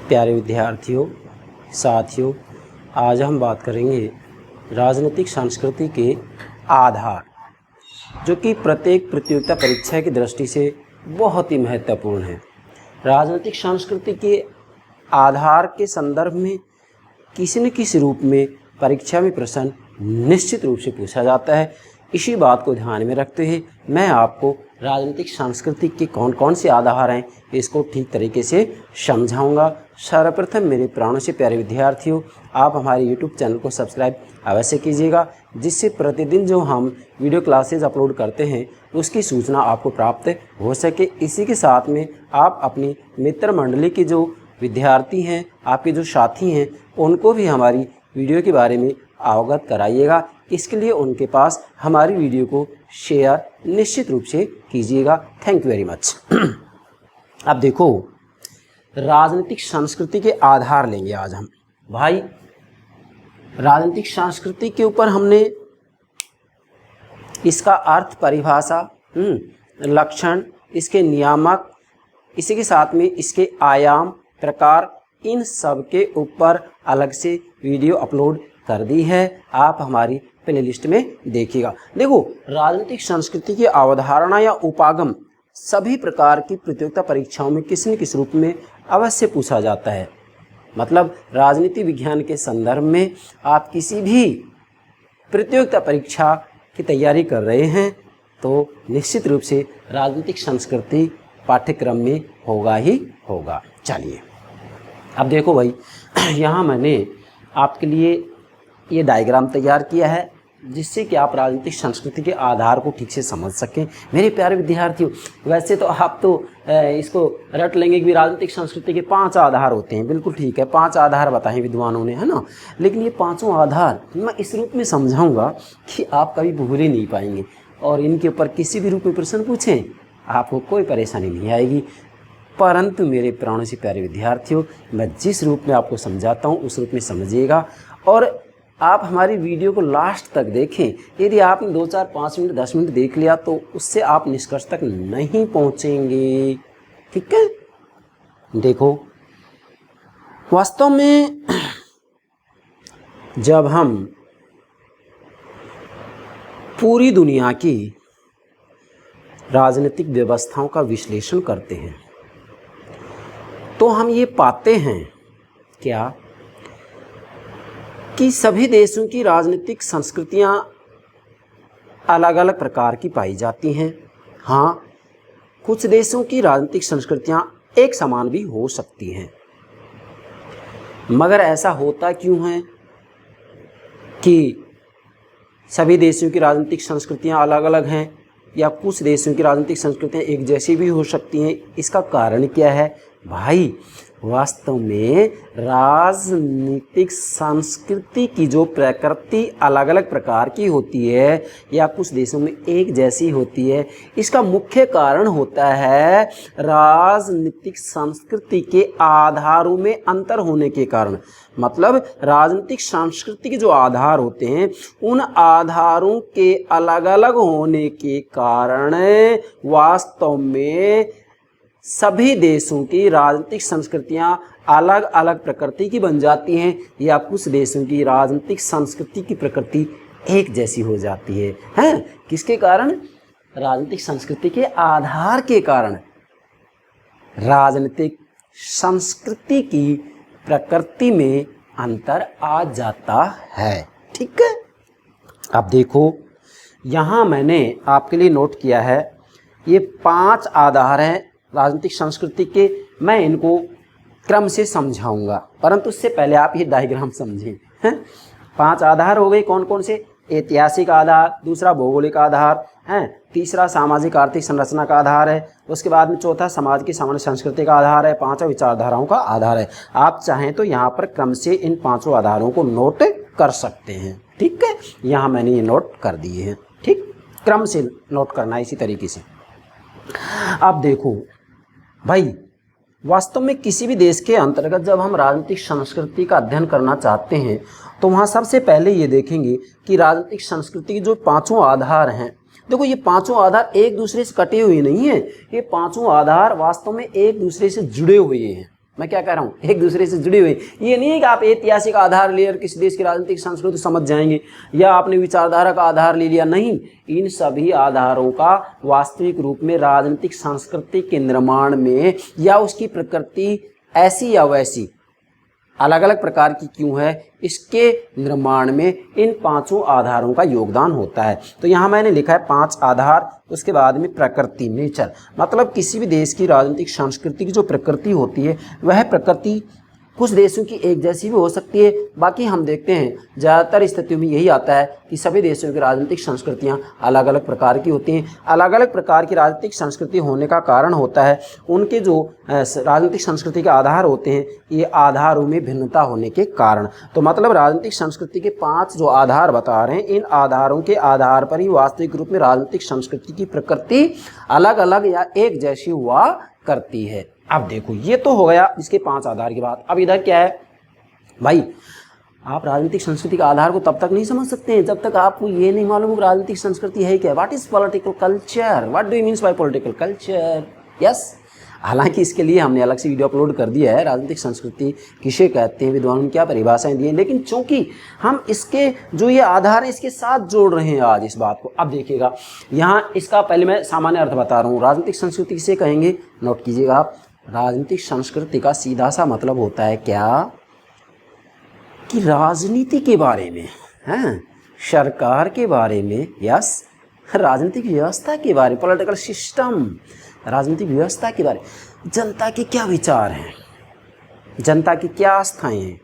प्यारे विद्यार्थियों, साथियों, आज हम बात करेंगे राजनीतिक संस्कृति के आधार, जो कि प्रत्येक प्रतियोगिता परीक्षा की दृष्टि से बहुत ही महत्वपूर्ण है। राजनीतिक संस्कृति के आधार के संदर्भ में किसी न किसी रूप में परीक्षा में प्रश्न निश्चित रूप से पूछा जाता है। इसी बात को ध्यान में रखते हुए मैं आपको राजनीतिक संस्कृति के कौन कौन से आधार हैं इसको ठीक तरीके से समझाऊंगा। सर्वप्रथम मेरे प्राणों से प्यारे विद्यार्थियों, आप हमारे YouTube चैनल को सब्सक्राइब अवश्य कीजिएगा, जिससे प्रतिदिन जो हम वीडियो क्लासेज अपलोड करते हैं उसकी सूचना आपको प्राप्त हो सके। इसी के साथ में आप अपनी मित्र मंडली के जो विद्यार्थी हैं, आपके जो साथी हैं, उनको भी हमारी वीडियो के बारे में अवगत कराइएगा। इसके लिए उनके पास हमारी वीडियो को शेयर निश्चित रूप से कीजिएगा। Thank you very much. अब देखो, राजनीतिक संस्कृति के आधार लेंगे आज हम। भाई, राजनीतिक संस्कृति के ऊपर हमने इसका अर्थ, परिभाषा, लक्षण, इसके नियामक, इसी के साथ में इसके आयाम, प्रकार, इन सब के ऊपर अलग से वीडियो अपलोड कर दी है। आप हमारी प्लेलिस्ट में देखिएगा। देखो, राजनीतिक संस्कृति की अवधारणा या उपागम सभी प्रकार की प्रतियोगिता परीक्षाओं में किसी न किसी रूप में अवश्य पूछा जाता है। मतलब राजनीति विज्ञान के संदर्भ में आप किसी भी प्रतियोगिता परीक्षा की तैयारी कर रहे हैं तो निश्चित रूप से राजनीतिक संस्कृति पाठ्यक्रम में होगा ही होगा। चलिए, अब देखो भाई, यहाँ मैंने आपके लिए ये डायग्राम तैयार किया है जिससे कि आप राजनीतिक संस्कृति के आधार को ठीक से समझ सकें। मेरे प्यारे विद्यार्थियों, वैसे तो आप तो इसको रट लेंगे कि राजनीतिक संस्कृति के 5 आधार होते हैं। बिल्कुल ठीक है, 5 आधार बताए विद्वानों ने, है ना। लेकिन ये 5 आधार मैं इस रूप में समझाऊंगा कि आप कभी भूल ही नहीं पाएंगे, और इनके ऊपर किसी भी रूप में प्रश्न पूछें आपको कोई परेशानी नहीं आएगी। परंतु मेरे प्राणों से प्यारे विद्यार्थियों, मैं जिस रूप में आपको समझाता हूँ उस रूप में समझिएगा, और आप हमारी वीडियो को लास्ट तक देखें। यदि आपने 2, 4, 5 मिनट, 10 मिनट देख लिया तो उससे आप निष्कर्ष तक नहीं पहुंचेंगे। ठीक है। देखो, वास्तव में जब हम पूरी दुनिया की राजनीतिक व्यवस्थाओं का विश्लेषण करते हैं तो हम ये पाते हैं क्या कि सभी देशों की राजनीतिक संस्कृतियां अलग अलग प्रकार की पाई जाती हैं। हाँ, कुछ देशों की राजनीतिक संस्कृतियां एक समान भी हो सकती हैं, मगर ऐसा होता क्यों है कि सभी देशों की राजनीतिक संस्कृतियां अलग अलग हैं या कुछ देशों की राजनीतिक संस्कृतियां एक जैसी भी हो सकती हैं? इसका कारण क्या है भाई? वास्तव में राजनीतिक संस्कृति की जो प्रकृति अलग अलग प्रकार की होती है या कुछ देशों में एक जैसी होती है, इसका मुख्य कारण होता है राजनीतिक संस्कृति के आधारों में अंतर होने के कारण। मतलब राजनीतिक संस्कृति के जो आधार होते हैं उन आधारों के अलग अलग होने के कारण वास्तव में सभी देशों की राजनीतिक संस्कृतियां अलग अलग प्रकृति की बन जाती हैं या कुछ देशों की राजनीतिक संस्कृति की प्रकृति एक जैसी हो जाती है। हैं? किसके कारण? राजनीतिक संस्कृति के आधार के कारण राजनीतिक संस्कृति की प्रकृति में अंतर आ जाता है। ठीक है। अब देखो, यहाँ मैंने आपके लिए नोट किया है, ये 5 आधार हैं राजनीतिक संस्कृति के। मैं इनको क्रम से समझाऊंगा, परंतु उससे पहले आप ये डायग्राम समझें। 5 आधार हो गए। कौन कौन से? ऐतिहासिक आधार, दूसरा भौगोलिक आधार है, तीसरा सामाजिक आर्थिक संरचना का आधार है, उसके बाद में चौथा समाज की सामान्य संस्कृति का आधार है, 5वां विचारधाराओं का आधार है। आप चाहें तो यहाँ पर क्रम से इन 5 आधारों को नोट कर सकते हैं। ठीक है, यहाँ मैंने ये नोट कर दिए हैं। ठीक, क्रम से नोट करना है इसी तरीके से। अब देखो भाई, वास्तव में किसी भी देश के अंतर्गत जब हम राजनीतिक संस्कृति का अध्ययन करना चाहते हैं तो वहाँ सबसे पहले ये देखेंगे कि राजनीतिक संस्कृति के जो 5 आधार हैं, देखो ये 5 आधार एक दूसरे से कटे हुए नहीं हैं, ये 5 आधार वास्तव में एक दूसरे से जुड़े हुए हैं। मैं क्या कह रहा हूँ, एक दूसरे से जुड़ी हुई। ये नहीं है कि आप ऐतिहासिक आधार ले किसी देश की राजनीतिक संस्कृति समझ जाएंगे या आपने विचारधारा का आधार ले लिया, नहीं। इन सभी आधारों का वास्तविक रूप में राजनीतिक संस्कृति के निर्माण में या उसकी प्रकृति ऐसी या वैसी अलग अलग प्रकार की क्यों है, इसके निर्माण में इन पांचों आधारों का योगदान होता है। तो यहाँ मैंने लिखा है 5 आधार, उसके बाद में प्रकृति, नेचर। मतलब किसी भी देश की राजनीतिक संस्कृति की जो प्रकृति होती है वह प्रकृति कुछ देशों की एक जैसी भी हो सकती है। बाकी हम देखते हैं ज़्यादातर स्थितियों में यही आता है कि सभी देशों की राजनीतिक संस्कृतियां अलग अलग प्रकार की होती हैं। अलग अलग प्रकार की राजनीतिक संस्कृति होने का कारण होता है उनके जो राजनीतिक संस्कृति के आधार होते हैं, ये आधारों में भिन्नता होने के कारण। तो मतलब राजनीतिक संस्कृति के 5 जो आधार बता रहे हैं, इन आधारों के आधार पर ही वास्तविक रूप में राजनीतिक संस्कृति की प्रकृति अलग अलग या एक जैसी हुआ करती है। अब देखो, ये तो हो गया इसके 5 आधार की बात। अब इधर क्या है भाई, आप राजनीतिक संस्कृति का आधार को तब तक नहीं समझ सकते हैं जब तक आपको ये नहीं मालूम कि राजनीतिक संस्कृति है क्या। What is political culture, what do you means by political culture. Yes, हालांकि इसके लिए हमने अलग से वीडियो अपलोड कर दिया है, राजनीतिक संस्कृति किसे कहते हैं, विद्वानों ने क्या परिभाषाएं दी हैं। लेकिन चूंकि हम इसके जो ये आधार है इसके साथ जोड़ रहे हैं आज इस बात को। अब देखिएगा, यहाँ इसका पहले मैं सामान्य अर्थ बता रहा हूँ। राजनीतिक संस्कृति किसे कहेंगे, नोट कीजिएगा आप। राजनीतिक संस्कृति का सीधा सा मतलब होता है क्या कि राजनीति के बारे में, हैं, सरकार के बारे में, यस, राजनीतिक व्यवस्था के बारे में, पॉलिटिकल सिस्टम, राजनीतिक व्यवस्था के बारे में, जनता के क्या विचार हैं, जनता की क्या आस्थाएं हैं,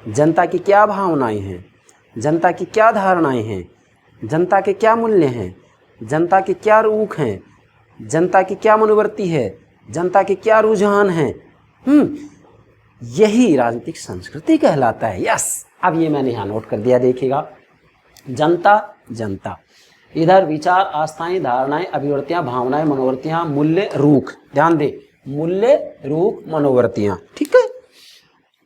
जनता की क्या भावनाएं हैं, जनता की क्या धारणाएं हैं, जनता के क्या मूल्य हैं, जनता के क्या रुख हैं, जनता की क्या मनोवृत्ति है, जनता के क्या रुझान हैं। यही राजनीतिक संस्कृति कहलाता है। यस, अब ये मैंने यहाँ नोट कर दिया, देखिएगा। जनता, जनता, इधर विचार, आस्थाएं, धारणाएं, अभिवृत्तियां, भावनाएं, मनोवृत्तियां, मूल्य, रूख। ध्यान दे, मूल्य, रूख, मनोवृत्तियां, ठीक है।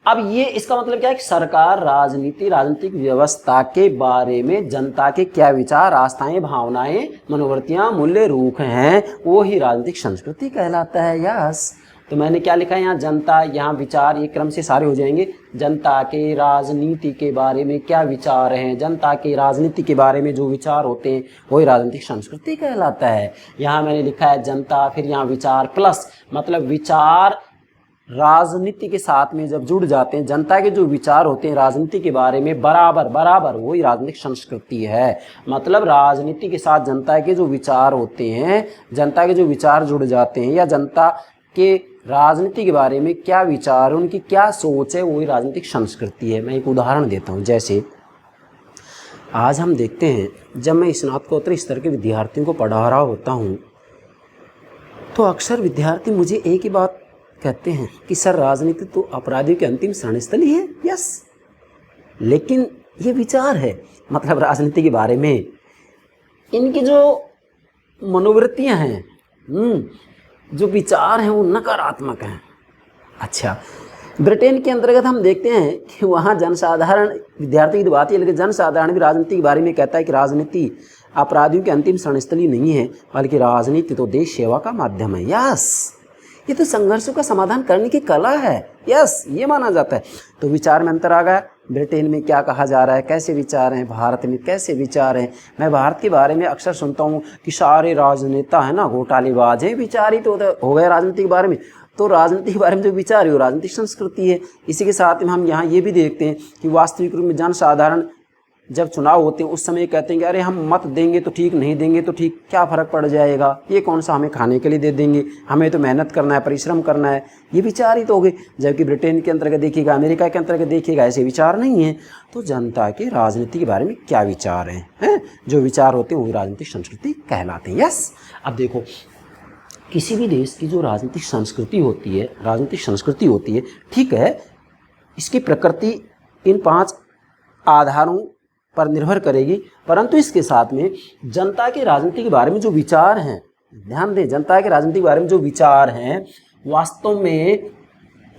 अब ये इसका मतलब क्या है कि सरकार, राजनीति, राजनीतिक व्यवस्था के बारे में जनता के क्या विचार, आस्थाएं, भावनाएं, मनोवृत्तियां, मूल्य, रूख हैं, वो ही राजनीतिक संस्कृति कहलाता है। यस, तो मैंने क्या लिखा है यहाँ, जनता, यहाँ विचार, ये क्रम से सारे हो जाएंगे। जनता के राजनीति के बारे में क्या विचार हैं, जनता के राजनीति के बारे में जो विचार होते हैं वही राजनीतिक संस्कृति कहलाता है। यहाँ मैंने लिखा है जनता, फिर यहाँ विचार प्लस, मतलब विचार राजनीति के साथ में जब जुड़ जाते हैं, जनता के जो विचार होते हैं राजनीति के बारे में बराबर बराबर, वही राजनीतिक संस्कृति है। मतलब राजनीति के साथ जनता के जो विचार होते हैं, जनता के जो विचार जुड़ जाते हैं, या जनता के राजनीति के बारे में क्या विचार, उनकी क्या सोच है, वही राजनीतिक संस्कृति है। मैं एक उदाहरण देता हूँ। जैसे आज हम देखते हैं, जब मैं स्नातकोत्तर स्तर के विद्यार्थियों को पढ़ा रहा होता हूँ तो अक्सर विद्यार्थी मुझे एक ही बात कहते हैं कि सर, राजनीति तो अपराधियों के अंतिम शरणस्थल ही है। यस, लेकिन ये विचार है, मतलब राजनीति के बारे में इनकी जो मनोवृत्तियां हैं, जो विचार हैं, वो नकारात्मक हैं। अच्छा, ब्रिटेन के अंतर्गत हम देखते हैं कि वहाँ जनसाधारण, विद्यार्थी की बात है, लेकिन जनसाधारण भी राजनीति के बारे में कहता है कि राजनीति अपराधियों के अंतिम शरणस्थल ही नहीं है, बल्कि राजनीति तो देश सेवा का माध्यम है। यस, ये तो संघर्षों का समाधान करने की कला है। यस, ये माना जाता है। तो विचार में अंतर आ गया। ब्रिटेन में क्या कहा जा रहा है, कैसे विचार हैं, भारत में कैसे विचार हैं। मैं भारत के बारे में अक्सर सुनता हूँ कि सारे राजनेता है ना घोटालेबाज हैं, विचार ही तो हो गया राजनीति के बारे में। तो राजनीति के बारे में जो विचार है वो राजनीतिक संस्कृति है। इसी के साथ में हम यहाँ ये भी देखते हैं कि वास्तविक रूप में जनसाधारण जब चुनाव होते हैं उस समय कहते हैं कि अरे हम मत देंगे तो ठीक, नहीं देंगे तो ठीक, क्या फ़र्क पड़ जाएगा, ये कौन सा हमें खाने के लिए दे देंगे, हमें तो मेहनत करना है, परिश्रम करना है। ये विचार ही तो हो गए। जबकि ब्रिटेन के अंतर्गत देखिएगा, अमेरिका के अंतर्गत देखिएगा, ऐसे विचार नहीं हैं। तो जनता के राजनीति के बारे में क्या विचार हैं, जो विचार होते हैं वही राजनीतिक संस्कृति कहलाते हैं। यस, अब देखो, किसी भी देश की जो राजनीतिक संस्कृति होती है, राजनीतिक संस्कृति होती है, ठीक है, इसकी प्रकृति इन 5 आधारों पर निर्भर करेगी, परंतु इसके साथ में जनता के राजनीति के बारे में जो विचार हैं, ध्यान दें, जनता के राजनीति के बारे में जो विचार हैं वास्तव में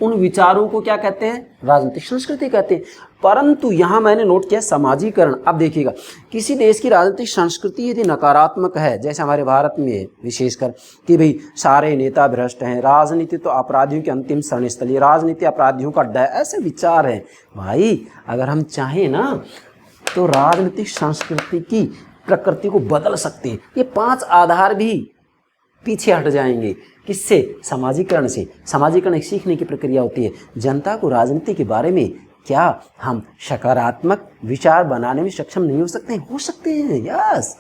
उन विचारों को क्या कहते हैं? राजनीतिक संस्कृति कहते हैं। परंतु यहाँ मैंने नोट किया समाजीकरण। अब देखिएगा, किसी देश की राजनीतिक संस्कृति यदि नकारात्मक है, जैसे हमारे भारत में विशेषकर कि भाई सारे नेता भ्रष्ट हैं, राजनीति तो अपराधियों की अंतिम शरणस्थली, राजनीति अपराधियों का अड्डा है, ऐसे विचार हैं। भाई अगर हम चाहें ना तो राजनीतिक संस्कृति की प्रकृति को बदल सकते हैं। ये 5 आधार भी पीछे हट जाएंगे। किससे? समाजीकरण से। समाजीकरण एक सीखने की प्रक्रिया होती है। जनता को राजनीति के बारे में क्या हम सकारात्मक विचार बनाने में सक्षम नहीं हो सकते हैं? हो सकते हैं, यस।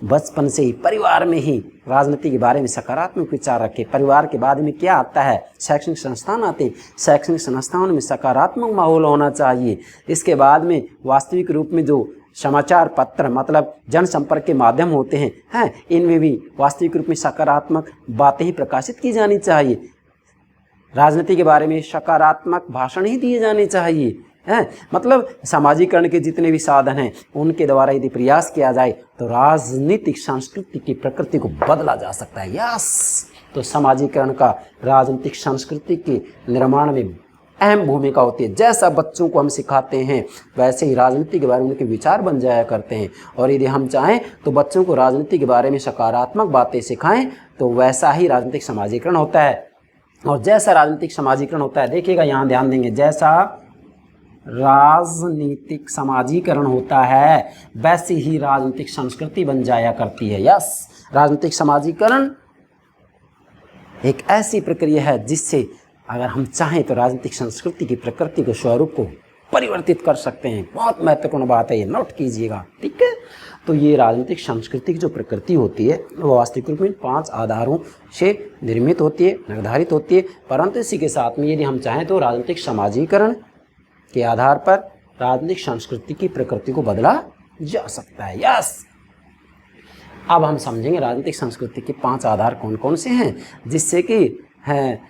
बचपन से ही परिवार में ही राजनीति के बारे में सकारात्मक विचार रखें। परिवार के बाद में क्या आता है? शैक्षणिक संस्थान आते हैं। शैक्षणिक संस्थानों में सकारात्मक माहौल होना चाहिए। इसके बाद में वास्तविक रूप में जो समाचार पत्र मतलब जनसंपर्क के माध्यम होते हैं इनमें भी वास्तविक रूप में सकारात्मक बातें ही प्रकाशित की जानी चाहिए। राजनीति के बारे में सकारात्मक भाषण ही दिए जाने चाहिए। मतलब समाजीकरण के जितने भी साधन हैं उनके द्वारा यदि प्रयास किया जाए तो राजनीतिक संस्कृति की प्रकृति को बदला जा सकता है। यस, तो समाजीकरण का राजनीतिक संस्कृति के निर्माण में अहम भूमिका होती है। जैसा बच्चों को हम सिखाते हैं वैसे ही राजनीति के बारे में उनके विचार बन जाया करते हैं। और यदि हम चाहें तो बच्चों को राजनीति के बारे में सकारात्मक बातें सिखाएं तो वैसा ही राजनीतिक समाजीकरण होता है। और जैसा राजनीतिक समाजीकरण होता है, देखिएगा यहाँ ध्यान देंगे, जैसा राजनीतिक समाजीकरण होता है वैसी ही राजनीतिक संस्कृति बन जाया करती है। यस, राजनीतिक समाजीकरण एक ऐसी प्रक्रिया है जिससे अगर हम चाहें तो राजनीतिक संस्कृति की प्रकृति के स्वरूप को परिवर्तित कर सकते हैं। बहुत महत्वपूर्ण बात है, ये नोट कीजिएगा, ठीक है। तो ये राजनीतिक संस्कृति की जो प्रकृति होती है वो वास्तविक रूप में 5 आधारों से निर्मित होती है, निर्धारित होती है। परंतु इसी के साथ में यदि हम चाहें तो राजनीतिक समाजीकरण के आधार पर राजनीतिक संस्कृति की प्रकृति को बदला जा सकता है। यस, अब हम समझेंगे राजनीतिक संस्कृति के 5 आधार कौन कौन से हैं, जिससे कि हैं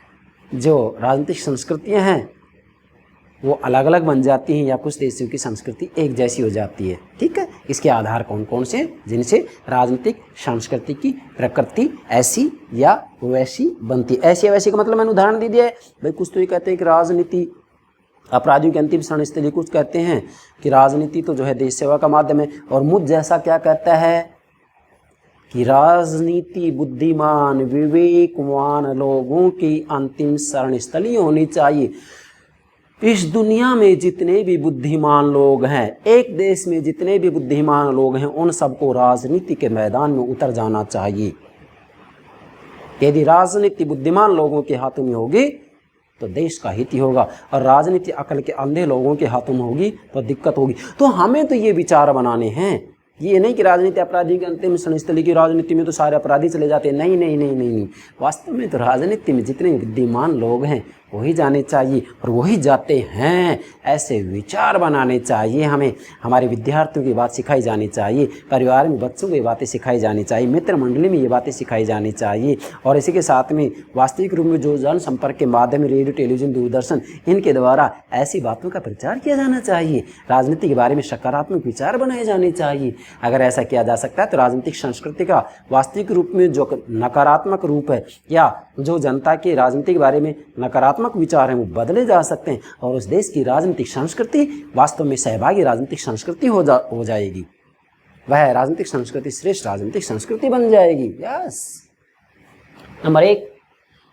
जो राजनीतिक संस्कृतियां हैं वो अलग अलग बन जाती हैं या कुछ देशों की संस्कृति एक जैसी हो जाती है। ठीक है, इसके आधार कौन कौन से जिनसे राजनीतिक संस्कृति की प्रकृति ऐसी या वैसी बनती है। ऐसी या वैसी का मतलब मैंने उदाहरण दे दिया है भाई। कुछ तो ये कहते हैं कि राजनीति अपराधियों की अंतिम शरणस्थली, कुछ कहते हैं कि राजनीति तो जो है देश सेवा का माध्यम है, और मुझ जैसा क्या कहता है कि राजनीति बुद्धिमान विवेकवान लोगों की अंतिम शरणस्थली होनी चाहिए। इस दुनिया में जितने भी बुद्धिमान लोग हैं, एक देश में जितने भी बुद्धिमान लोग हैं, उन सबको राजनीति के मैदान में उतर जाना चाहिए। यदि राजनीति बुद्धिमान लोगों के हाथों में होगी तो देश का हित ही होगा, और राजनीति अकल के अंधे लोगों के हाथों में होगी तो दिक्कत होगी। तो हमें तो ये विचार बनाने हैं, ये नहीं कि राजनीति अपराधी की अंतिम शरणस्थली की राजनीति में तो सारे अपराधी चले जाते हैं। नहीं नहीं नहीं नहीं नहीं, वास्तव में तो राजनीति में जितने बुद्धिमान लोग हैं वही जाने चाहिए और वही जाते हैं। ऐसे विचार बनाने चाहिए हमें। हमारे विद्यार्थियों की बात सिखाई जानी चाहिए, परिवार में बच्चों को ये बातें सिखाई जानी चाहिए, मित्र मंडली में ये बातें सिखाई जानी चाहिए। और इसी के साथ में वास्तविक रूप में जो जनसंपर्क के माध्यम रेडियो, टेलीविजन, दूरदर्शन, इनके द्वारा ऐसी बातों का प्रचार किया जाना चाहिए। राजनीति के बारे में सकारात्मक विचार बनाए जाने चाहिए। अगर ऐसा किया जा सकता है तो राजनीतिक संस्कृति का वास्तविक रूप में जो नकारात्मक रूप है या जो जनता के राजनीति के बारे में नकारात्मक विचार हैं वो बदले जा सकते हैं, और उस देश की राजनीतिक संस्कृति वास्तव में सहभागी राजनीतिक संस्कृति हो जाएगी। वह राजनीतिक संस्कृति श्रेष्ठ राजनीतिक संस्कृति बन जाएगी। यस, नंबर 1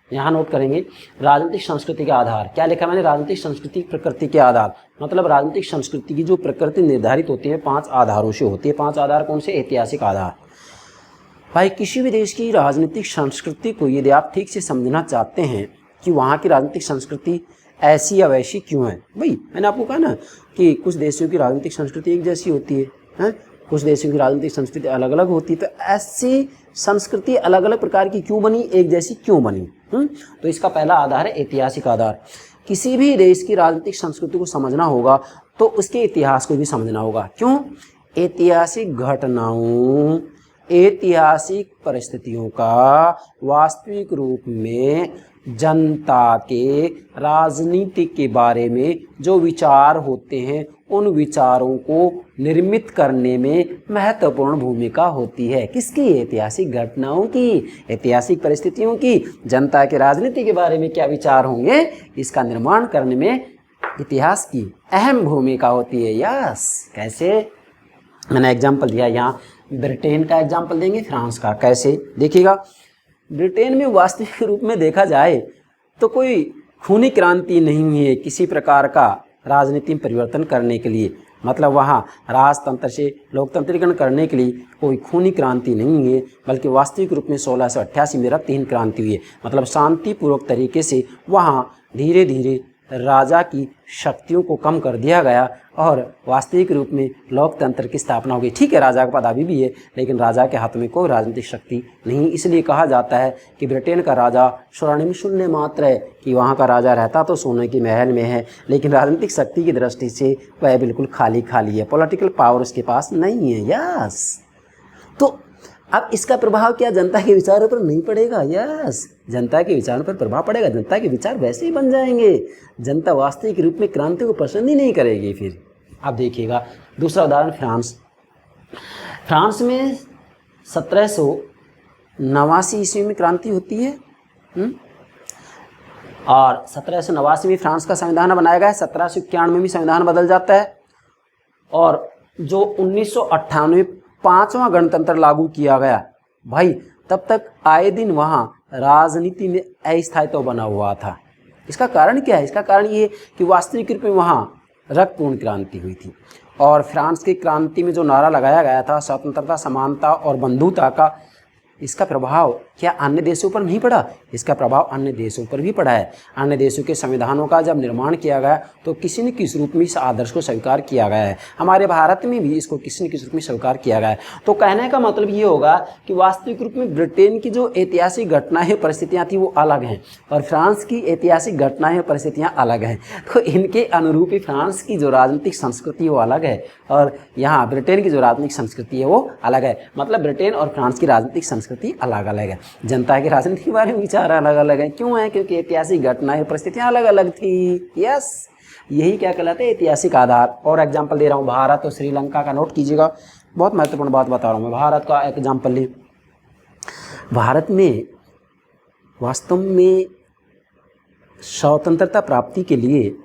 यहाँ नोट करेंगे, राजनीतिक संस्कृति के आधार। क्या लिखा मैंने? राजनीतिक संस्कृति प्रकृति के आधार। मतलब राजनीतिक संस्कृति की जो प्रकृति निर्धारित होती है 5 आधारों से होती है। 5 आधार कौन से? ऐतिहासिक आधार। भाई किसी भी देश की राजनीतिक संस्कृति को यदि आप ठीक से समझना चाहते हैं कि वहाँ की राजनीतिक संस्कृति ऐसी या वैसी क्यों है, भाई मैंने आपको कहा ना कि कुछ देशों की राजनीतिक संस्कृति एक जैसी होती है, कुछ देशों की राजनीतिक संस्कृति अलग अलग होती है। तो ऐसी संस्कृति अलग अलग प्रकार की क्यों बनी, एक जैसी क्यों बनी? तो इसका पहला आधार है ऐतिहासिक आधार। किसी भी देश की राजनीतिक संस्कृति को समझना होगा तो उसके इतिहास को भी समझना होगा। क्यों? ऐतिहासिक घटनाओं, ऐतिहासिक परिस्थितियों का वास्तविक रूप में जनता के राजनीति के बारे में जो विचार होते हैं उन विचारों को निर्मित करने में महत्वपूर्ण भूमिका होती है। किसकी? ऐतिहासिक घटनाओं की, ऐतिहासिक परिस्थितियों की। जनता के राजनीति के बारे में क्या विचार होंगे, इसका निर्माण करने में इतिहास की अहम भूमिका होती है। यस, कैसे? मैंने एग्जाम्पल दिया, यहाँ ब्रिटेन का एग्जाम्पल देंगे, फ्रांस का। कैसे? देखिएगा, ब्रिटेन में वास्तविक रूप में देखा जाए तो कोई खूनी क्रांति नहीं हुई है किसी प्रकार का राजनीति में परिवर्तन करने के लिए। मतलब वहाँ राजतंत्र से लोकतंत्रीकरण करने के लिए कोई खूनी क्रांति नहीं हुई है, बल्कि वास्तविक रूप में 1688 में रक्तहीन क्रांति हुई है। मतलब शांतिपूर्वक तरीके से वहाँ धीरे धीरे राजा की शक्तियों को कम कर दिया गया और वास्तविक रूप में लोकतंत्र की स्थापना हो गई। ठीक है, राजा का पद अभी भी है, लेकिन राजा के हाथ में कोई राजनीतिक शक्ति नहीं। इसलिए कहा जाता है कि ब्रिटेन का राजा स्वर्णिम शून्य मात्र है, कि वहाँ का राजा रहता तो सोने की महल में है, लेकिन राजनीतिक शक्ति की दृष्टि से वह बिल्कुल खाली खाली है। पॉलिटिकल पावर उसके पास नहीं है। यस, तो अब इसका प्रभाव क्या जनता के विचारों पर नहीं पड़ेगा? यस, जनता के विचारों पर प्रभाव पड़ेगा। जनता के विचार वैसे ही बन जाएंगे। जनता वास्तविक रूप में क्रांति को पसंद ही नहीं करेगी फिर। अब देखिएगा दूसरा उदाहरण, फ्रांस। फ्रांस में 1789 ईस्वी में क्रांति होती है और 1789 में फ्रांस का संविधान बनाया गया है। 1791 में संविधान बदल जाता है और जो 1998 में 5वां गणतंत्र लागू किया गया। भाई, तब तक आए दिन वहाँ राजनीति में अस्थायित्व बना हुआ था। इसका कारण क्या है? इसका कारण ये कि वास्तविक रूप में वहाँ रक्तपूर्ण क्रांति हुई थी और फ्रांस की क्रांति में जो नारा लगाया गया था स्वतंत्रता, समानता और बंधुता का, इसका प्रभाव क्या अन्य देशों पर नहीं पड़ा? इसका प्रभाव अन्य देशों पर भी पड़ा है। अन्य देशों के संविधानों का जब निर्माण किया गया तो किसी न किसी रूप में इस आदर्श को स्वीकार किया गया है। हमारे भारत में भी इसको किसी न किसी रूप में स्वीकार किया गया है। तो कहने का मतलब ये होगा कि वास्तविक रूप में ब्रिटेन की जो ऐतिहासिक घटनाएं परिस्थितियाँ थी वो अलग हैं और फ्रांस की ऐतिहासिक घटनाएं परिस्थितियाँ अलग हैं। तो इनके अनुरूप ही फ्रांस की जो राजनीतिक संस्कृति वो अलग है और यहाँ ब्रिटेन की जो राजनीतिक संस्कृति है वो अलग है। मतलब ब्रिटेन और फ्रांस की राजनीतिक संस्कृति अलग अलग है। जनता की राजनीति के बारे में विचार अलग अलग है। क्यों है? क्योंकि ऐतिहासिक घटनाएं परिस्थितियां अलग अलग थी। यस, यही क्या कहलाता है? ऐतिहासिक आधार। और एग्जांपल दे रहा हूँ, भारत और श्रीलंका का नोट कीजिएगा, बहुत महत्वपूर्ण बात बता रहा हूँ मैं। भारत का एग्जांपल ले। भारत में वास्तव में स्वतंत्रता प्राप्ति के लिए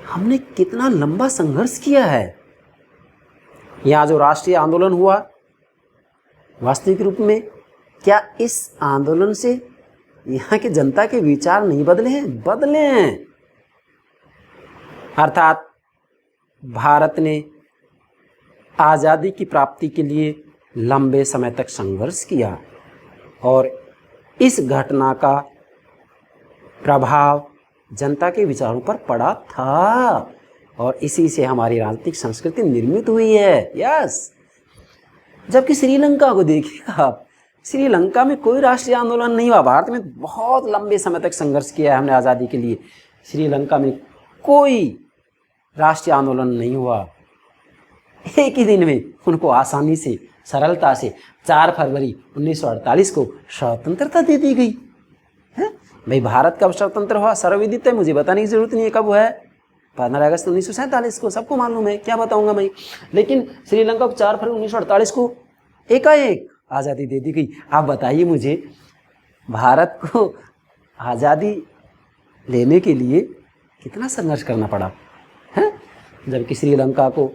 हमने कितना लंबा संघर्ष किया है। यहाँ जो राष्ट्रीय आंदोलन हुआ, वास्तविक रूप में क्या इस आंदोलन से यहाँ की जनता के विचार नहीं बदले हैं? बदले हैं। अर्थात भारत ने आज़ादी की प्राप्ति के लिए लंबे समय तक संघर्ष किया और इस घटना का प्रभाव जनता के विचारों पर पड़ा था और इसी से हमारी राजनीतिक संस्कृति निर्मित हुई है। यस, जबकि श्रीलंका को देखिएगा आप, श्रीलंका में कोई राष्ट्रीय आंदोलन नहीं हुआ। भारत में बहुत लंबे समय तक संघर्ष किया है हमने आज़ादी के लिए। श्रीलंका में कोई राष्ट्रीय आंदोलन नहीं हुआ। एक ही दिन में उनको आसानी से, सरलता से 4 फरवरी 1948 को स्वतंत्रता दे दी गई है। भाई, भारत कब स्वतंत्र हुआ सर्वविदित है, मुझे बताने की जरूरत नहीं है कब हुआ है। 15 अगस्त 1947 को, सबको मालूम है, क्या बताऊंगा मैं। लेकिन श्रीलंका को 4 फरवरी 1948 को एकाएक आज़ादी दे दी गई। आप बताइए मुझे, भारत को आज़ादी लेने के लिए कितना संघर्ष करना पड़ा है, जबकि श्रीलंका को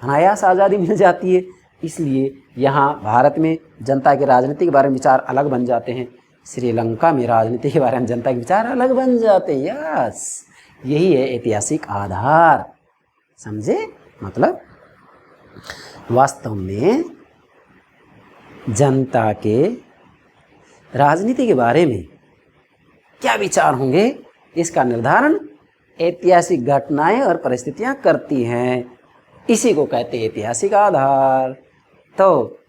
अनायास आज़ादी मिल जाती है। इसलिए यहाँ भारत में जनता के राजनीति के बारे में विचार अलग बन जाते हैं, श्रीलंका में राजनीति के बारे में जनता के विचार अलग बन जाते हैं। यस, यही है ऐतिहासिक आधार। समझे? मतलब वास्तव में जनता के राजनीति के बारे में क्या विचार होंगे, इसका निर्धारण ऐतिहासिक घटनाएं और परिस्थितियां करती हैं। इसी को कहते हैं ऐतिहासिक आधार। तो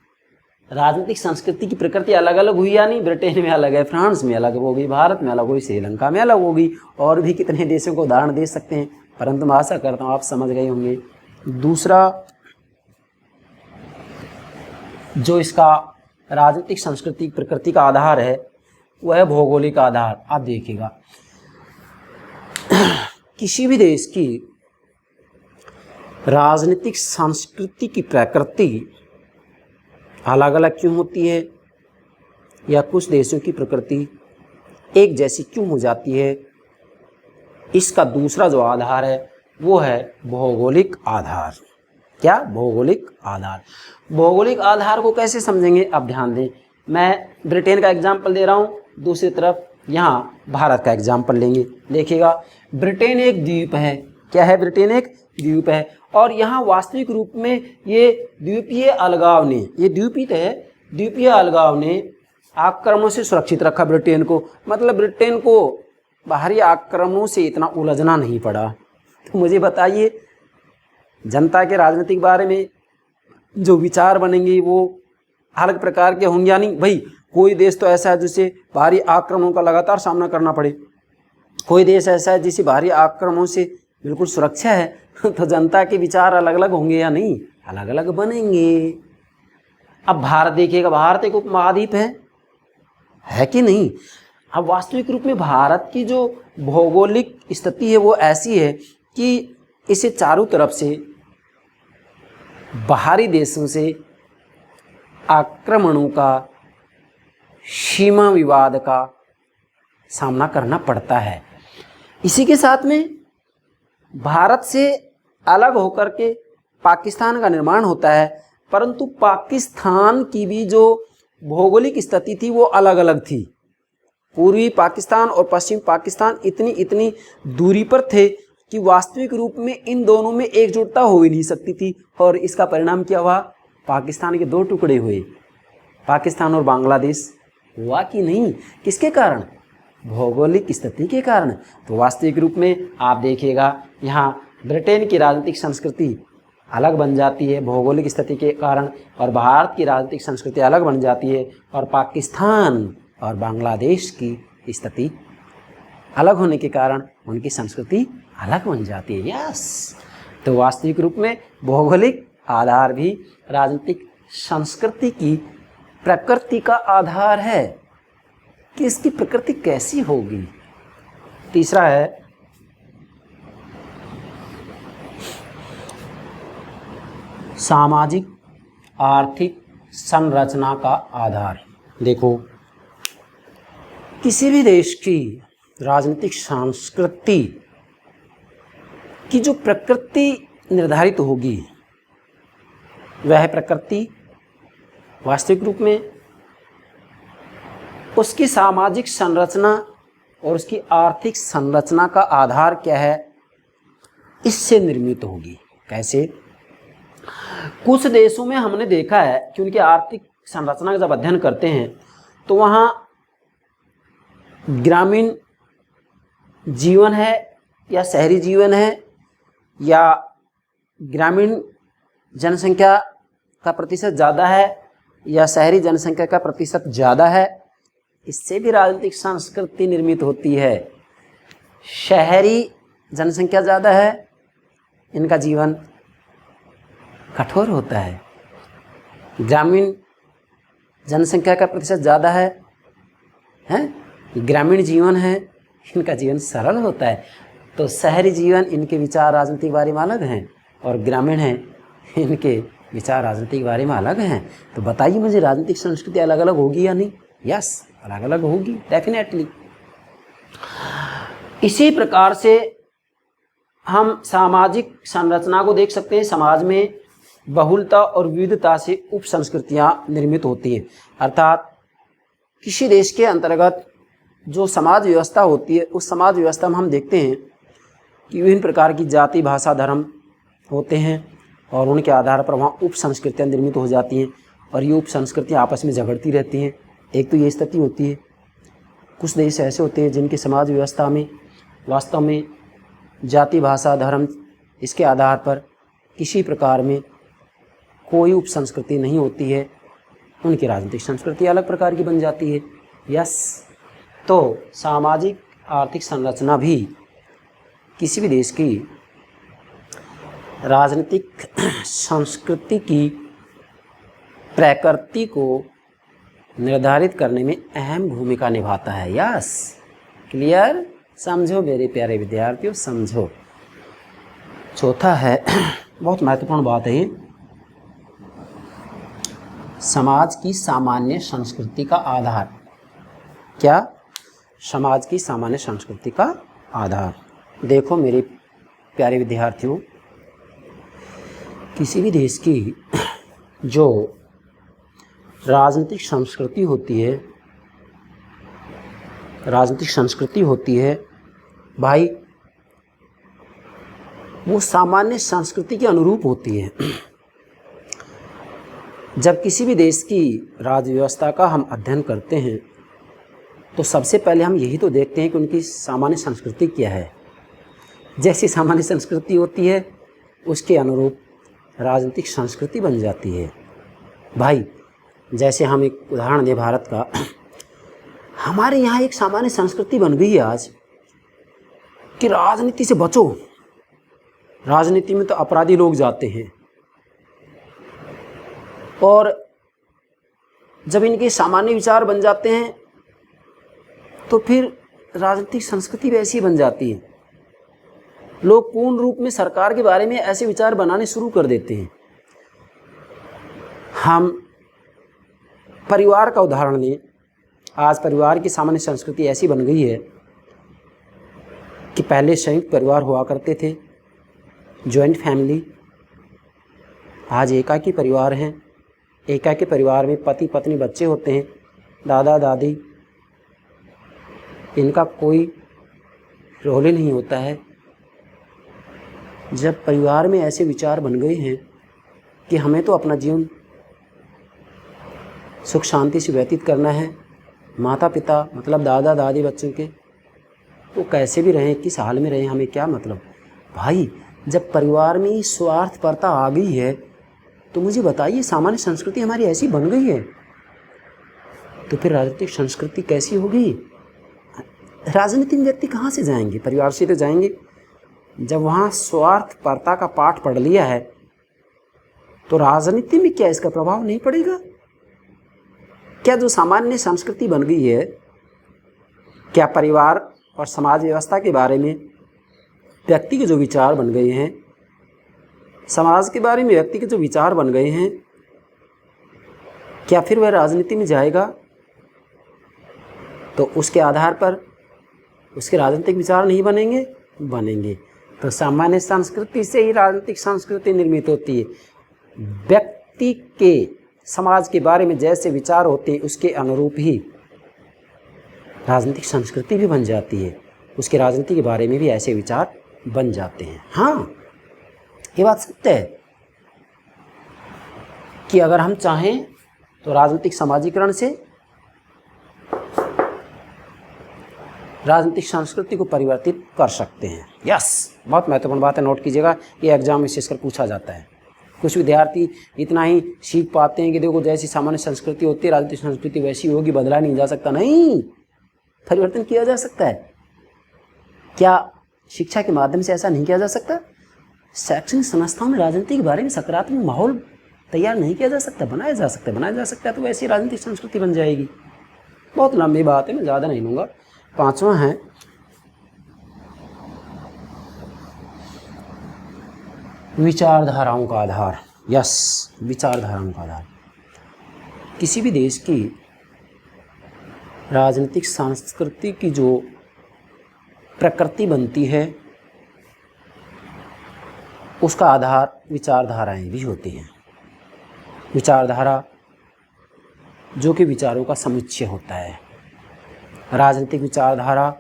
राजनीतिक संस्कृति की प्रकृति अलग अलग हुई या नहीं? ब्रिटेन में अलग है, फ्रांस में अलग होगी, भारत में अलग होगी, श्रीलंका में अलग होगी, और भी कितने देशों को उदाहरण दे सकते हैं, परंतु मैं आशा करता हूँ आप समझ गए होंगे। दूसरा जो इसका राजनीतिक संस्कृति प्रकृति का आधार है वह है भौगोलिक आधार। आप देखिएगा किसी भी देश की राजनीतिक संस्कृति की प्रकृति अलग अलग क्यों होती है, या कुछ देशों की प्रकृति एक जैसी क्यों हो जाती है, इसका दूसरा जो आधार है वो है भौगोलिक आधार। क्या? भौगोलिक आधार। भौगोलिक आधार को कैसे समझेंगे? अब ध्यान दें, मैं ब्रिटेन का एग्जाम्पल दे रहा हूँ, दूसरी तरफ यहाँ भारत का एग्जाम्पल लेंगे। देखिएगा, ब्रिटेन एक द्वीप है। क्या है? ब्रिटेन एक द्वीप है, और यहाँ वास्तविक रूप में ये द्वीपीय अलगाव ने, ये द्वीपित है, द्वीपीय अलगाव ने आक्रमणों से सुरक्षित रखा ब्रिटेन को। मतलब ब्रिटेन को बाहरी आक्रमणों से इतना उलझना नहीं पड़ा। तो मुझे बताइए, जनता के राजनीतिक बारे में जो विचार बनेंगे वो अलग प्रकार के होंगे या नहीं? भाई कोई देश तो ऐसा है जिसे बाहरी आक्रमणों का लगातार सामना करना पड़े, कोई देश ऐसा है जिसे बाहरी आक्रमणों से बिल्कुल सुरक्षा है। तो जनता के विचार अलग अलग होंगे या नहीं? अलग अलग बनेंगे। अब भारत देखिएगा, भारत एक उपमहाद्वीप है कि नहीं? अब वास्तविक रूप में भारत की जो भौगोलिक स्थिति है वो ऐसी है कि इसे चारों तरफ से बाहरी देशों से आक्रमणों का, सीमा विवाद का सामना करना पड़ता है। इसी के साथ में भारत से अलग होकर के पाकिस्तान का निर्माण होता है, परंतु पाकिस्तान की भी जो भौगोलिक स्थिति थी वो अलग अलग थी। पूर्वी पाकिस्तान और पश्चिम पाकिस्तान इतनी दूरी पर थे कि वास्तविक रूप में इन दोनों में एकजुटता हो ही नहीं सकती थी, और इसका परिणाम क्या हुआ? पाकिस्तान के दो टुकड़े हुए, पाकिस्तान और बांग्लादेश। हुआ कि नहीं? किसके कारण? भौगोलिक स्थिति के कारण। तो वास्तविक रूप में आप देखिएगा, यहाँ ब्रिटेन की राजनीतिक संस्कृति अलग बन जाती है भौगोलिक स्थिति के कारण, और भारत की राजनीतिक संस्कृति अलग बन जाती है, और पाकिस्तान और बांग्लादेश की स्थिति अलग होने के कारण उनकी संस्कृति अलग बन जाती है। यस, तो वास्तविक रूप में भौगोलिक आधार भी राजनीतिक संस्कृति की प्रकृति का आधार है कि इसकी प्रकृति कैसी होगी। तीसरा है सामाजिक आर्थिक संरचना का आधार। देखो, किसी भी देश की राजनीतिक संस्कृति की जो प्रकृति निर्धारित होगी, वह प्रकृति वास्तविक रूप में उसकी सामाजिक संरचना और उसकी आर्थिक संरचना का आधार क्या है, इससे निर्मित होगी। कैसे? कुछ देशों में हमने देखा है कि उनकी आर्थिक संरचना का जब अध्ययन करते हैं तो वहाँ ग्रामीण जीवन है या शहरी जीवन है, या ग्रामीण जनसंख्या का प्रतिशत ज़्यादा है या शहरी जनसंख्या का प्रतिशत ज़्यादा है, इससे भी राजनीतिक संस्कृति निर्मित होती है। शहरी जनसंख्या ज़्यादा है, इनका जीवन कठोर होता है। ग्रामीण जनसंख्या का प्रतिशत ज़्यादा है, ग्रामीण जीवन है, इनका जीवन सरल होता है। तो शहरी जीवन, इनके विचार राजनीतिक बारे में अलग हैं, और ग्रामीण हैं, इनके विचार राजनीतिक बारे में अलग हैं। तो बताइए मुझे, राजनीतिक संस्कृति अलग अलग होगी या नहीं? यस, अलग अलग होगी, डेफिनेटली। इसी प्रकार से हम सामाजिक संरचना को देख सकते हैं। समाज में बहुलता और विविधता से उप संस्कृतियाँ निर्मित होती हैं। अर्थात किसी देश के अंतर्गत जो समाज व्यवस्था होती है, उस समाज व्यवस्था में हम देखते हैं कि विभिन्न प्रकार की जाति, भाषा, धर्म होते हैं, और उनके आधार पर वहाँ उप संस्कृतियाँ निर्मित हो जाती हैं, और ये उप संस्कृतियाँ आपस में झगड़ती रहती हैं। एक तो ये स्थिति होती है। कुछ देश ऐसे होते हैं जिनकी समाज व्यवस्था में वास्तव में जाति, भाषा, धर्म, इसके आधार पर किसी प्रकार में कोई उप संस्कृति नहीं होती है, उनकी राजनीतिक संस्कृति अलग प्रकार की बन जाती है। यस, तो सामाजिक आर्थिक संरचना भी किसी भी देश की राजनीतिक संस्कृति की प्रकृति को निर्धारित करने में अहम भूमिका निभाता है। Yes, clear? समझो मेरे प्यारे विद्यार्थियों, समझो। चौथा है बहुत महत्वपूर्ण बात है ये, समाज की सामान्य संस्कृति का आधार। क्या? समाज की सामान्य संस्कृति का आधार। देखो मेरे प्यारे विद्यार्थियों, किसी भी देश की जो राजनीतिक संस्कृति होती है, राजनीतिक संस्कृति होती है भाई, वो सामान्य संस्कृति के अनुरूप होती है। जब किसी भी देश की राज्य व्यवस्था का हम अध्ययन करते हैं तो सबसे पहले हम यही तो देखते हैं कि उनकी सामान्य संस्कृति क्या है। जैसी सामान्य संस्कृति होती है उसके अनुरूप राजनीतिक संस्कृति बन जाती है। भाई जैसे हम एक उदाहरण दें भारत का, हमारे यहाँ एक सामान्य संस्कृति बन गई है आज कि राजनीति से बचो, राजनीति में तो अपराधी लोग जाते हैं। और जब इनके सामान्य विचार बन जाते हैं तो फिर राजनीतिक संस्कृति भी ऐसी बन जाती है। लोग पूर्ण रूप में सरकार के बारे में ऐसे विचार बनाने शुरू कर देते हैं। हम परिवार का उदाहरण लें, आज परिवार की सामान्य संस्कृति ऐसी बन गई है कि पहले संयुक्त परिवार हुआ करते थे, जॉइंट फैमिली। आज एकाकी परिवार हैं। एकाकी परिवार में पति पत्नी बच्चे होते हैं, दादा दादी, इनका कोई रोल ही नहीं होता है। जब परिवार में ऐसे विचार बन गए हैं कि हमें तो अपना जीवन सुख शांति से व्यतीत करना है, माता पिता मतलब दादा दादी बच्चों के तो कैसे भी रहें, किस हाल में रहें, हमें क्या मतलब। भाई जब परिवार में स्वार्थपरता आ गई है तो मुझे बताइए, सामान्य संस्कृति हमारी ऐसी बन गई है तो फिर राजनीतिक संस्कृति कैसी होगी? राजनीति में व्यक्ति कहाँ से जाएंगे? परिवार से तो जाएंगे। जब वहाँ स्वार्थपरता का पाठ पढ़ लिया है तो राजनीति में क्या इसका प्रभाव नहीं पड़ेगा? क्या जो सामान्य संस्कृति बन गई है, क्या परिवार और समाज व्यवस्था के बारे में व्यक्ति के जो विचार बन गए हैं, समाज के बारे में व्यक्ति के जो विचार बन गए हैं, क्या फिर वह राजनीति में जाएगा तो उसके आधार पर उसके राजनीतिक विचार नहीं बनेंगे? बनेंगे। तो सामान्य संस्कृति से ही राजनीतिक संस्कृति निर्मित होती है। व्यक्ति के समाज के बारे में जैसे विचार होते हैं उसके अनुरूप ही राजनीतिक संस्कृति भी बन जाती है। उसके राजनीति के बारे में भी ऐसे विचार बन जाते हैं। हाँ, ये बात सत्य है कि अगर हम चाहें तो राजनीतिक समाजीकरण से राजनीतिक संस्कृति को परिवर्तित कर सकते हैं। यस, बहुत महत्वपूर्ण बात है, नोट कीजिएगा, ये एग्जाम विशेषकर पूछा जाता है। कुछ विद्यार्थी इतना ही सीख पाते हैं कि देखो जैसी सामान्य संस्कृति होती है राजनीतिक संस्कृति वैसी होगी, बदला नहीं जा सकता। नहीं, परिवर्तन किया जा सकता है। क्या शिक्षा के माध्यम से ऐसा नहीं किया जा सकता? शैक्षणिक संस्थाओं में राजनीति के बारे में सकारात्मक माहौल तैयार नहीं किया जा सकता? बनाया जा सकता है। बनाया जा सकता है तो वैसी राजनीतिक संस्कृति बन जाएगी। बहुत लंबी बात है, मैं ज़्यादा नहीं लूँगा। पांचवा है विचारधाराओं का आधार। यस, विचारधाराओं का आधार। किसी भी देश की राजनीतिक संस्कृति की जो प्रकृति बनती है उसका आधार विचारधाराएं भी होती हैं। विचारधारा जो कि विचारों का समुच्चय होता है। राजनीतिक विचारधारा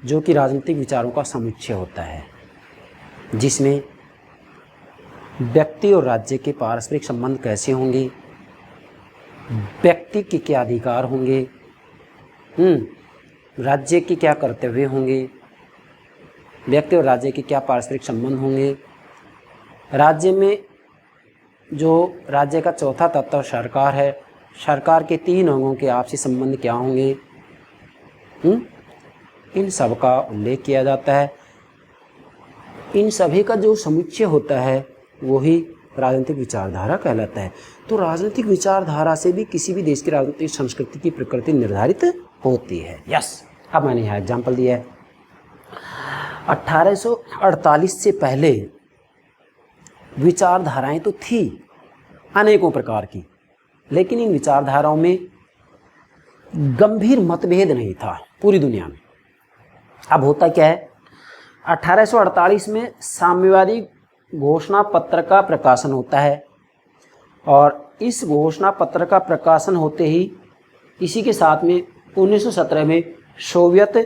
जो कि राजनीतिक विचारों का समुच्चय होता है, जिसमें व्यक्ति और राज्य के पारस्परिक संबंध कैसे होंगे, व्यक्ति के क्या अधिकार होंगे, राज्य के क्या कर्तव्य होंगे, व्यक्ति और राज्य के क्या पारस्परिक संबंध होंगे, राज्य में जो राज्य का चौथा तत्व सरकार है, सरकार के 3 अंगों के आपसी संबंध क्या होंगे, इन सब का उल्लेख किया जाता है। इन सभी का जो समुच्चय होता है वही राजनीतिक विचारधारा कहलाता है। तो राजनीतिक विचारधारा से भी किसी भी देश की राजनीतिक संस्कृति की प्रकृति निर्धारित होती है। यस, अब मैंने यहाँ एग्जाम्पल दिया है। 1848 से पहले विचारधाराएं तो थी अनेकों प्रकार की, लेकिन इन विचारधाराओं में गंभीर मतभेद नहीं था पूरी दुनिया में। अब होता क्या है, 1848 में साम्यवादी घोषणा पत्र का प्रकाशन होता है और इस घोषणा पत्र का प्रकाशन होते ही इसी के साथ में 1917 में सोवियत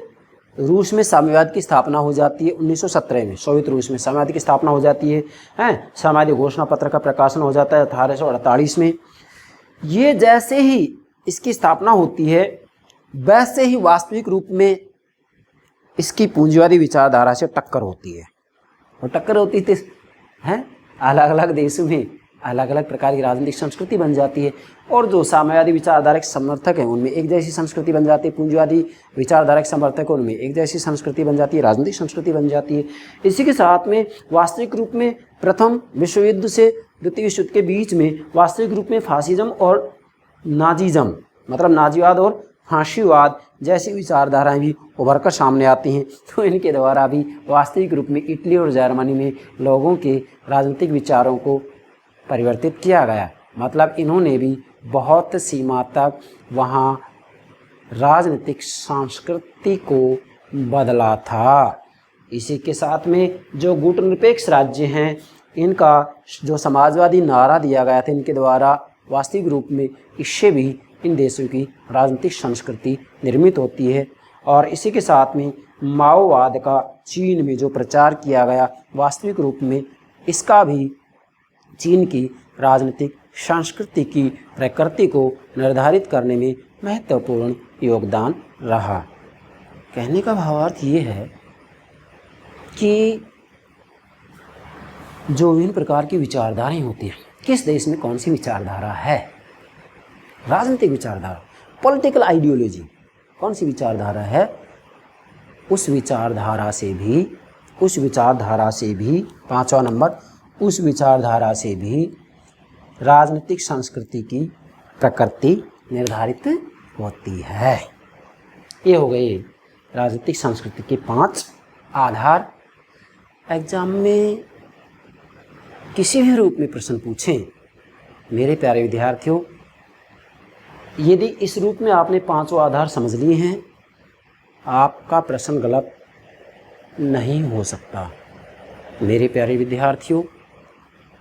रूस में साम्यवाद की स्थापना हो जाती है। 1917 में सोवियत रूस में साम्यवाद की स्थापना हो जाती है, साम्यवादी घोषणा पत्र का प्रकाशन हो जाता है 1848 में। ये जैसे ही इसकी स्थापना होती है वैसे ही वास्तविक रूप में इसकी पूंजीवादी विचारधारा से टक्कर होती है। और टक्कर होती थी अलग अलग देशों में अलग अलग प्रकार की राजनीतिक संस्कृति बन जाती है और जो साम्यवादी विचारधारा के समर्थक हैं उनमें एक जैसी संस्कृति बन जाती है, पूंजीवादी विचारधारा के समर्थक हैं उनमें एक जैसी संस्कृति बन जाती है, राजनीतिक संस्कृति बन जाती है। इसी के साथ में वास्तविक रूप में प्रथम विश्व युद्ध से द्वितीय विश्व युद्ध के बीच में वास्तविक रूप में फासिज्म और नाजीज्म मतलब नाजीवाद और फांसीवाद जैसी विचारधाराएं भी उभर कर सामने आती हैं। तो इनके द्वारा भी वास्तविक रूप में इटली और जर्मनी में लोगों के राजनीतिक विचारों को परिवर्तित किया गया। मतलब इन्होंने भी बहुत सीमा तक वहाँ राजनीतिक संस्कृति को बदला था। इसी के साथ में जो गुटनिरपेक्ष राज्य हैं इनका जो समाजवादी नारा दिया गया था इनके द्वारा वास्तविक रूप में इससे भी इन देशों की राजनीतिक संस्कृति निर्मित होती है। और इसी के साथ में माओवाद का चीन में जो प्रचार किया गया वास्तविक रूप में इसका भी चीन की राजनीतिक संस्कृति की प्रकृति को निर्धारित करने में महत्वपूर्ण योगदान रहा। कहने का भावार्थ ये है कि जो विभिन्न प्रकार की विचारधाराएं होती हैं, किस देश में कौन सी विचारधारा है, राजनीतिक विचारधारा, पॉलिटिकल आइडियोलॉजी कौन सी विचारधारा है, उस विचारधारा से भी पांचवा नंबर, उस विचारधारा से भी राजनीतिक संस्कृति की प्रकृति निर्धारित होती है। ये हो गए राजनीतिक संस्कृति के 5 आधार। एग्जाम में किसी भी रूप में प्रश्न पूछें मेरे प्यारे विद्यार्थियों, यदि इस रूप में आपने 5 आधार समझ लिए हैं आपका प्रश्न गलत नहीं हो सकता। मेरे प्यारे विद्यार्थियों,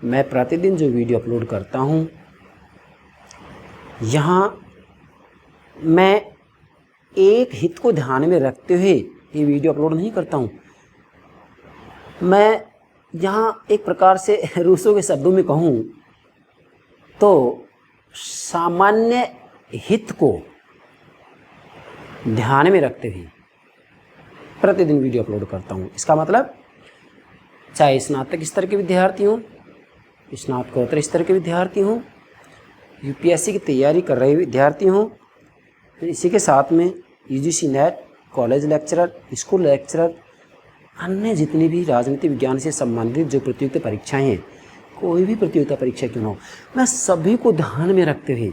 मैं प्रतिदिन जो वीडियो अपलोड करता हूँ यहाँ मैं एक हित को ध्यान में रखते हुए ये वीडियो अपलोड नहीं करता हूँ। मैं यहाँ एक प्रकार से रूसों के शब्दों में कहूँ तो सामान्य हित को ध्यान में रखते हुए प्रतिदिन वीडियो अपलोड करता हूँ। इसका मतलब चाहे स्नातक स्तर के विद्यार्थी हों, स्नातकोत्तर स्तर के विद्यार्थी हों, यूपीएससी की तैयारी कर रहे विद्यार्थी हों, इसी के साथ में UGC net, college lecturer, school lecturer, अन्य जितनी भी राजनीति विज्ञान से संबंधित जो प्रतियोगिता परीक्षाएं हैं, कोई भी प्रतियोगिता परीक्षा क्यों ना हो, मैं सभी को ध्यान में रखते हुए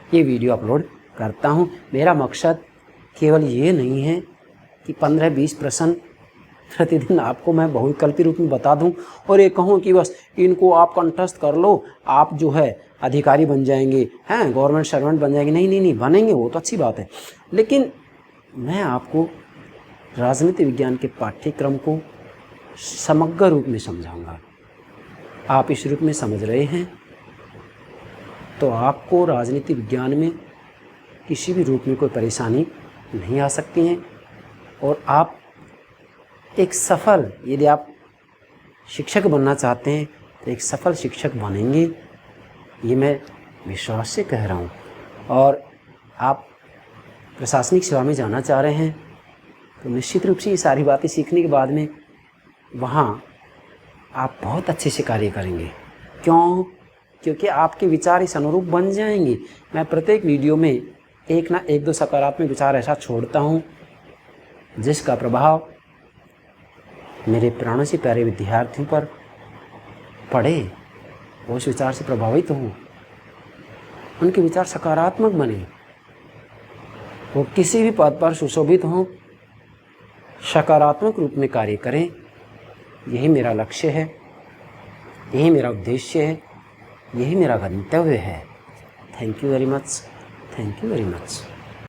ये वीडियो अपलोड करता हूँ। मेरा मकसद केवल ये नहीं है कि 15-20 प्रश्न प्रतिदिन आपको मैं बहुविकल्पी रूप में बता दूं और ये कहूँ कि बस इनको आप कंठस्थ कर लो, आप जो है अधिकारी बन जाएंगे, हैं गवर्नमेंट सर्वेंट बन जाएंगे। नहीं बनेंगे, वो तो अच्छी बात है, लेकिन मैं आपको राजनीति विज्ञान के पाठ्यक्रम को समग्र रूप में समझाऊंगा। आप इस रूप में समझ रहे हैं तो आपको राजनीति विज्ञान में किसी भी रूप में कोई परेशानी नहीं आ सकती है और आप एक सफल, यदि आप शिक्षक बनना चाहते हैं तो एक सफल शिक्षक बनेंगे, ये मैं विश्वास से कह रहा हूँ। और आप प्रशासनिक सेवा में जाना चाह रहे हैं तो निश्चित रूप से ये सारी बातें सीखने के बाद में वहाँ आप बहुत अच्छे से कार्य करेंगे। क्यों? क्योंकि आपके विचार इस अनुरूप बन जाएंगे। मैं प्रत्येक वीडियो में एक ना एक दो सकारात्मक विचार ऐसा छोड़ता हूँ जिसका प्रभाव मेरे प्राणों से प्यारे विद्यार्थियों पर पड़े वो उस विचार से प्रभावित हों, उनके विचार सकारात्मक बने, वो किसी भी पद पर सुशोभित हों, सकारात्मक रूप में कार्य करें। यही मेरा लक्ष्य है, यही मेरा उद्देश्य है, यही मेरा गंतव्य है। Thank you very much. Thank you very much.